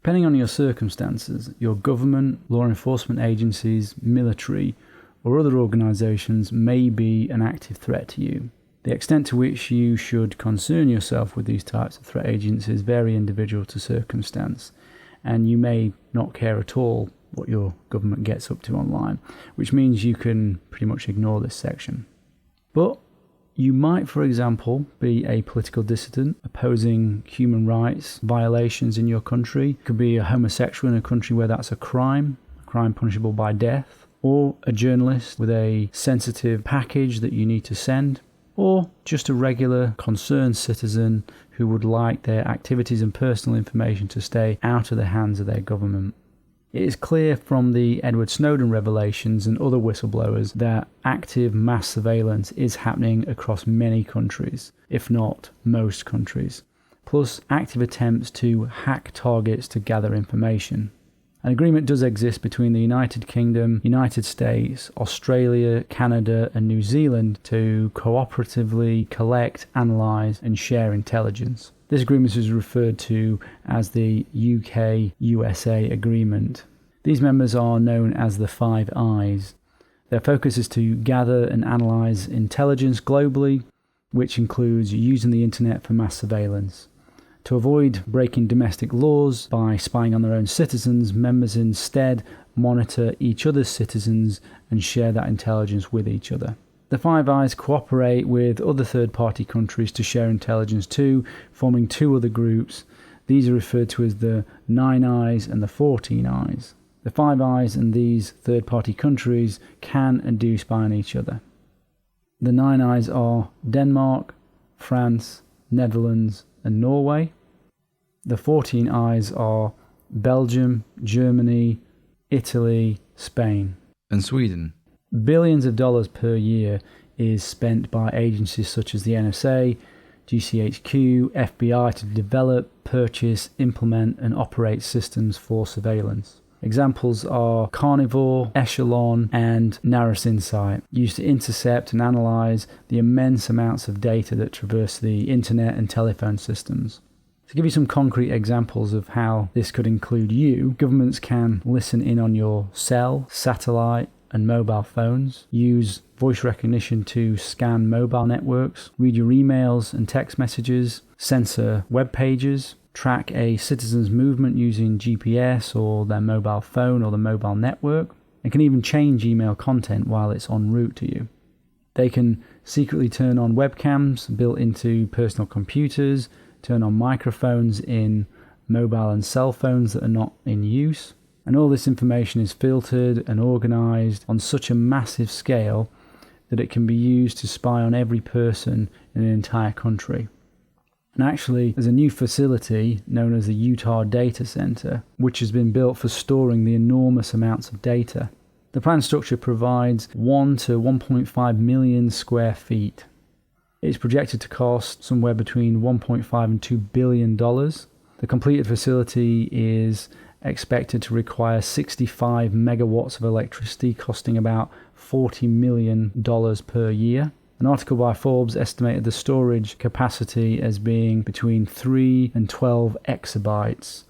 Depending on your circumstances, your government, law enforcement agencies, military, or other organisations may be an active threat to you. The extent to which you should concern yourself with these types of threat agencies vary individual to circumstance, and you may not care at all what your government gets up to online, which means you can pretty much ignore this section. But you might, for example, be a political dissident opposing human rights violations in your country. You could be a homosexual in a country where that's a crime punishable by death, or a journalist with a sensitive package that you need to send, or just a regular concerned citizen who would like their activities and personal information to stay out of the hands of their government. It is clear from the Edward Snowden revelations and other whistleblowers that active mass surveillance is happening across many countries, if not most countries, plus active attempts to hack targets to gather information. An agreement does exist between the United Kingdom, United States, Australia, Canada and New Zealand to cooperatively collect, analyse and share intelligence. This agreement is referred to as the UK-USA Agreement. These members are known as the Five Eyes. Their focus is to gather and analyse intelligence globally, which includes using the internet for mass surveillance. To avoid breaking domestic laws by spying on their own citizens, members instead monitor each other's citizens and share that intelligence with each other. The Five Eyes cooperate with other third-party countries to share intelligence too, forming two other groups. These are referred to as the 9 Eyes and the 14 Eyes. The Five Eyes and these third-party countries can and do spy on each other. The 9 Eyes are Denmark, France, Netherlands and Norway. The 14 Eyes are Belgium, Germany, Italy, Spain. And Sweden. Billions of dollars per year is spent by agencies such as the NSA, GCHQ, FBI to develop, purchase, implement and operate systems for surveillance. Examples are Carnivore, Echelon and Narus Insight, used to intercept and analyse the immense amounts of data that traverse the internet and telephone systems. To give you some concrete examples of how this could include you, governments can listen in on your cell, satellite and mobile phones, use voice recognition to scan mobile networks, read your emails and text messages, censor web pages, track a citizen's movement using GPS or their mobile phone or the mobile network, and can even change email content while it's en route to you. They can secretly turn on webcams built into personal computers, turn on microphones in mobile and cell phones that are not in use, and all this information is filtered and organised on such a massive scale that it can be used to spy on every person in an entire country. And actually, there's a new facility known as the Utah Data Center, which has been built for storing the enormous amounts of data. The planned structure provides 1 to 1.5 million square feet. It's projected to cost somewhere between $1.5 and $2 billion. The completed facility is expected to require 65 megawatts of electricity, costing about $40 million per year. An article by Forbes estimated the storage capacity as being between 3 and 12 exabytes.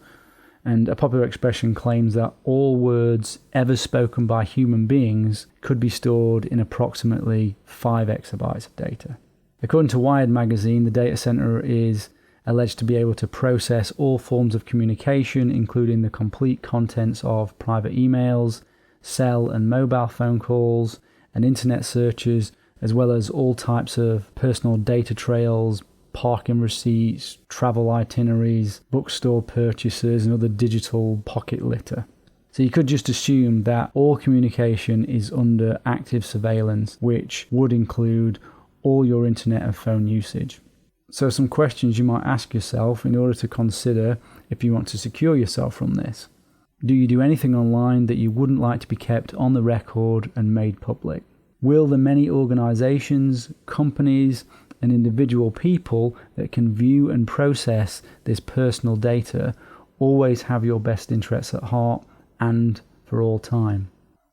And a popular expression claims that all words ever spoken by human beings could be stored in approximately 5 exabytes of data. According to Wired magazine, the data center is alleged to be able to process all forms of communication, including the complete contents of private emails, cell and mobile phone calls, and internet searches, as well as all types of personal data trails, parking receipts, travel itineraries, bookstore purchases, and other digital pocket litter. So you could just assume that all communication is under active surveillance, which would include all your internet and phone usage. So some questions you might ask yourself in order to consider if you want to secure yourself from this. Do you do anything online that you wouldn't like to be kept on the record and made public? Will the many organizations, companies, and individual people that can view and process this personal data always have your best interests at heart and for all time?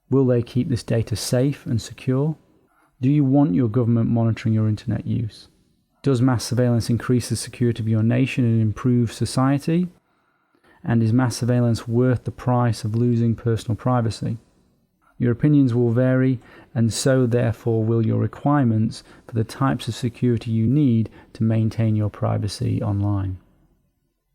Will they keep this data safe and secure? Do you want your government monitoring your internet use? Does mass surveillance increase the security of your nation and improve society? And is mass surveillance worth the price of losing personal privacy? Your opinions will vary, and so therefore will your requirements for the types of security you need to maintain your privacy online.